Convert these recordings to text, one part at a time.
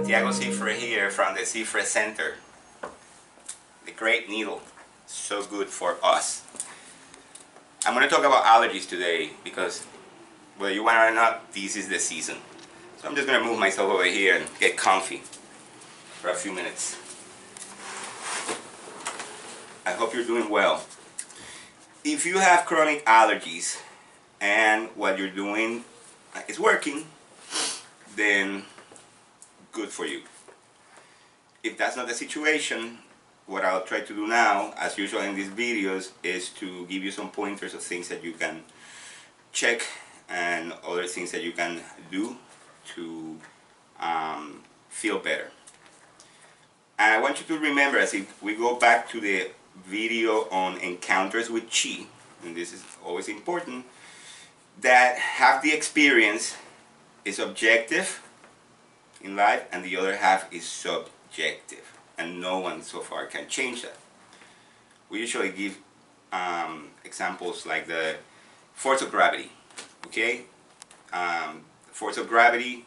Tiago Cifre here from the Cifre Center. The great needle, so good for us. I'm going to talk about allergies today because whether you want it or not, this is the season. So I'm just going to move myself over here and get comfy for a few minutes. I hope you're doing well. If you have chronic allergies and what you're doing is working, then good for you. If that's not the situation, what I'll try to do now, as usual in these videos, is to give you some pointers of things that you can check and other things that you can do to feel better. And I want you to remember, as if we go back to the video on encounters with Chi, and this is always important, that half the experience is objective in life and the other half is subjective, and no one so far can change that. We usually give examples like the force of gravity. Okay, force of gravity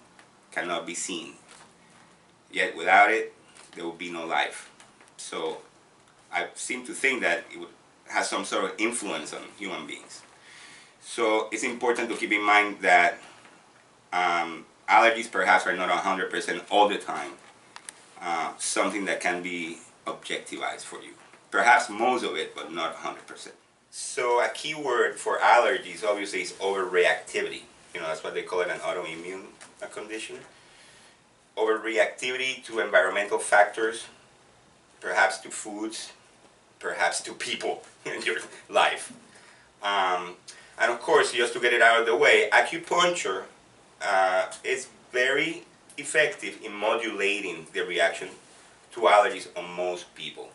cannot be seen, yet without it there will be no life. So I seem to think that it would have some sort of influence on human beings. So it's important to keep in mind that allergies perhaps are not 100% all the time something that can be objectivized for you. Perhaps most of it, but not 100%. So a key word for allergies obviously is overreactivity. You know, that's what they call it, an autoimmune condition. Overreactivity to environmental factors, perhaps to foods, perhaps to people in your life. And of course, just to get it out of the way, acupuncture is very effective in modulating the reaction to allergies on most people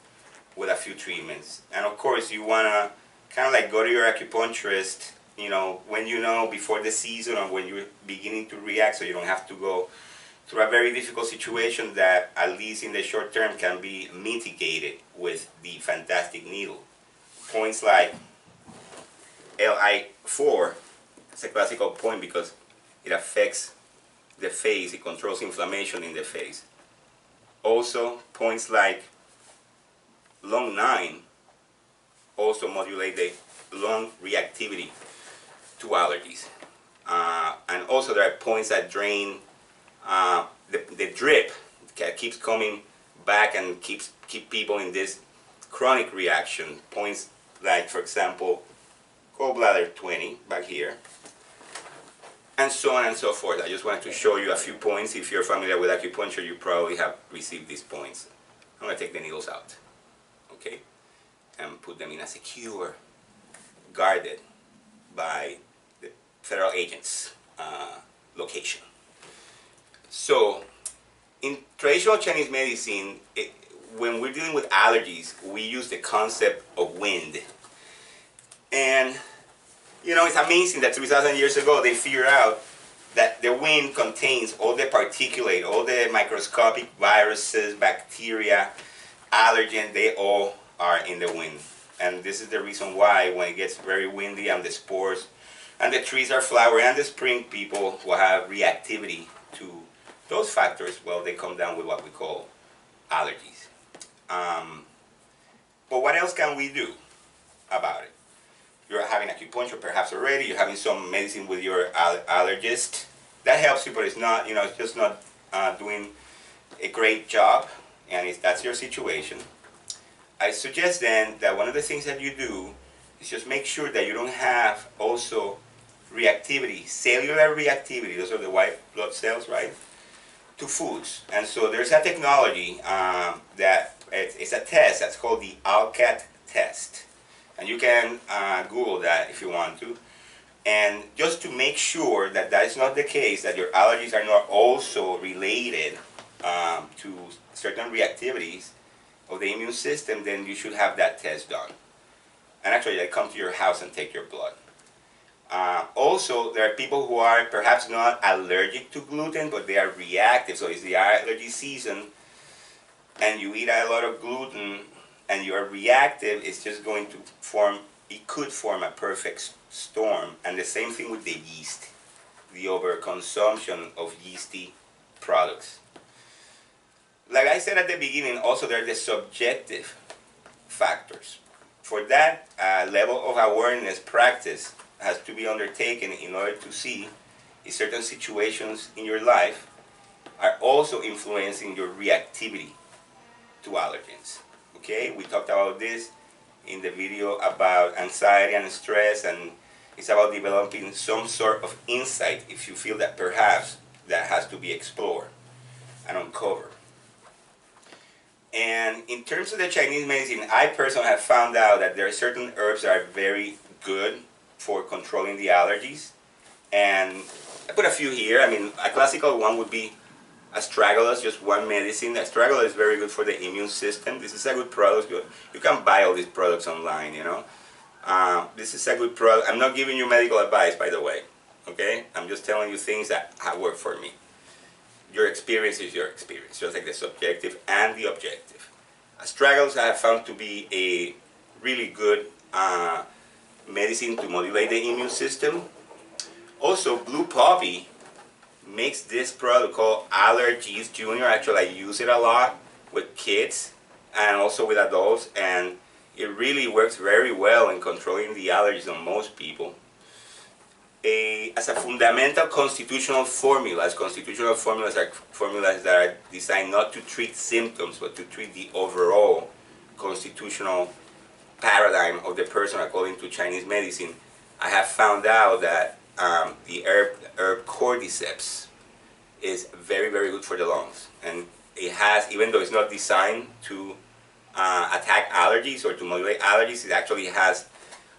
with a few treatments. And of course, you want to kind of like go to your acupuncturist, you know, when you know before the season or when you're beginning to react, so you don't have to go through a very difficult situation that, at least in the short term, can be mitigated with the fantastic needle. Points like Li4, it's a classical point because it affects the face, it controls inflammation in the face. Also, points like lung 9 also modulate the lung reactivity to allergies. And also there are points that drain the drip that keeps coming back and keep people in this chronic reaction. Points like, for example, gallbladder 20 back here, and so on and so forth. I just wanted to show you a few points. If you're familiar with acupuncture, you probably have received these points. I'm going to take the needles out, okay, and put them in a secure, guarded by the federal agents location. So in traditional Chinese medicine, when we're dealing with allergies, we use the concept of wind. And you know, it's amazing that 3,000 years ago they figured out that the wind contains all the particulate, all the microscopic viruses, bacteria, allergens, they all are in the wind. And this is the reason why when it gets very windy and the spores and the trees are flowering and the spring, people will have reactivity to those factors. Well, they come down with what we call allergies. But what else can we do about it? You're having acupuncture perhaps already, you're having some medicine with your allergist. That helps you, but it's not, you know, it's just not doing a great job, and if that's your situation, I suggest then that one of the things that you do is just make sure that you don't have also reactivity, cellular reactivity, those are the white blood cells, right, to foods. And so there's a technology that it's a test that's called the ALCAT test. And you can Google that if you want to. And just to make sure that that is not the case, that your allergies are not also related to certain reactivities of the immune system, then you should have that test done. And actually, they come to your house and take your blood. Also, there are people who are perhaps not allergic to gluten, but they are reactive. So it's the allergy season, and you eat a lot of gluten, and you are reactive, it's just going to form, it could form a perfect storm. And the same thing with the yeast, the overconsumption of yeasty products. Like I said at the beginning, also there are the subjective factors. For that, level of awareness practice has to be undertaken in order to see if certain situations in your life are also influencing your reactivity to allergens. Okay, we talked about this in the video about anxiety and stress, and it's about developing some sort of insight if you feel that perhaps that has to be explored and uncovered. And in terms of the Chinese medicine, I personally have found out that there are certain herbs that are very good for controlling the allergies. And I put a few here. I mean, a classical one would be astragalus, just one medicine. Astragalus is very good for the immune system. This is a good product. You can buy all these products online, you know. This is a good product. I'm not giving you medical advice, by the way. Okay? I'm just telling you things that have worked for me. Your experience is your experience, just like the subjective and the objective. Astragalus I have found to be a really good medicine to modulate the immune system. Also, blue poppy makes this product called Allergies Junior. Actually, I use it a lot with kids and also with adults, and it really works very well in controlling the allergies on most people. As a fundamental constitutional formulas are formulas that are designed not to treat symptoms but to treat the overall constitutional paradigm of the person according to Chinese medicine. I have found out that the herb cordyceps is very, very good for the lungs, and it has, even though it's not designed to attack allergies or to modulate allergies, it actually has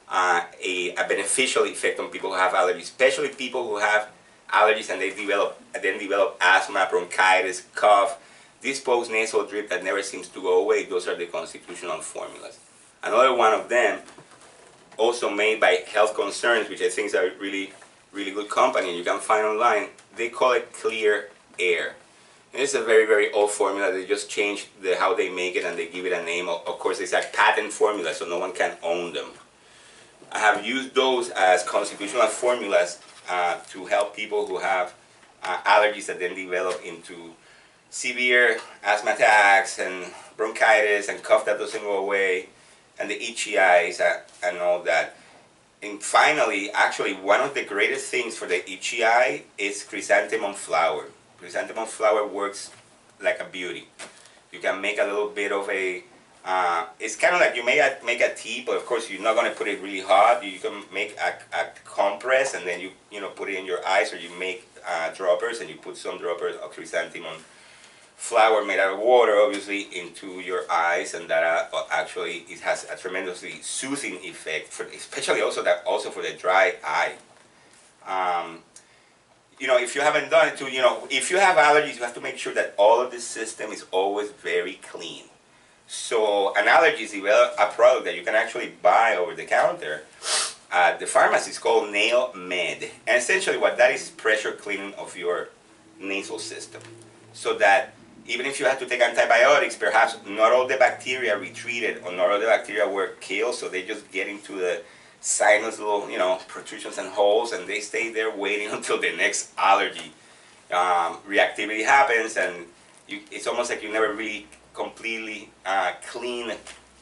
a beneficial effect on people who have allergies, especially people who have allergies and they develop asthma, bronchitis, cough, this post-nasal drip that never seems to go away. Those are the constitutional formulas. Another one of them, also made by Health Concerns, which I think is a really, really good company, and you can find online, they call it Clear Air. And it's a very, very old formula. They just changed how they make it and they give it a name. Of course, it's a patent formula, so no one can own them. I have used those as constitutional formulas to help people who have allergies that then develop into severe asthma attacks and bronchitis and cough that doesn't go away and the itchy eyes and all that. And finally, actually, one of the greatest things for the itchy eye is chrysanthemum flower. Chrysanthemum flower works like a beauty. You can make a little bit of a it's kind of like you may make a tea, but of course you're not going to put it really hot. You can make a compress and then you put it in your eyes, or you make droppers and you put some droppers of chrysanthemum flower made out of water, obviously, into your eyes, and that actually it has a tremendously soothing effect, especially also for the dry eye. If you haven't done it too, if you have allergies, you have to make sure that all of this system is always very clean. So an allergy is a product that you can actually buy over the counter at the pharmacy. It's called Nail Med, and essentially what that is pressure cleaning of your nasal system, so that even if you have to take antibiotics, perhaps not all the bacteria retreated or not all the bacteria were killed, so they just get into the sinus little protrusions and holes, and they stay there waiting until the next allergy reactivity happens, and it's almost like you never really completely clean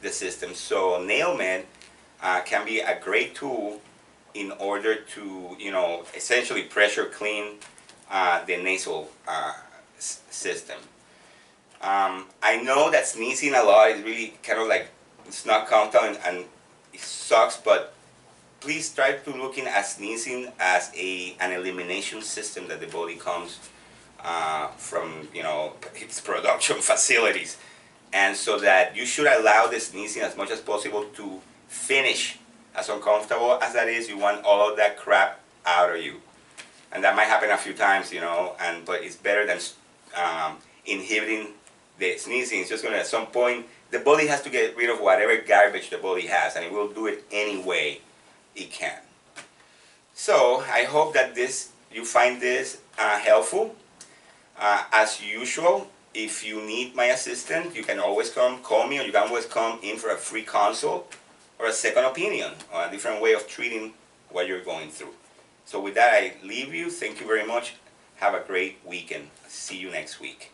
the system. So NailMed can be a great tool in order to essentially pressure clean the nasal system. I know that sneezing a lot is really kind of like, it's not comfortable and it sucks, but please try to looking at sneezing as an elimination system that the body comes from its production facilities, and so that you should allow the sneezing as much as possible to finish. As uncomfortable as that is, you want all of that crap out of you, and that might happen a few times, but it's better than inhibiting the sneezing. It's just going to, at some point, the body has to get rid of whatever garbage the body has, and it will do it any way it can. So I hope that you find this helpful. As usual, if you need my assistance, you can always call me, or you can always come in for a free consult or a second opinion on a different way of treating what you're going through. So with that, I leave you. Thank you very much. Have a great weekend. See you next week.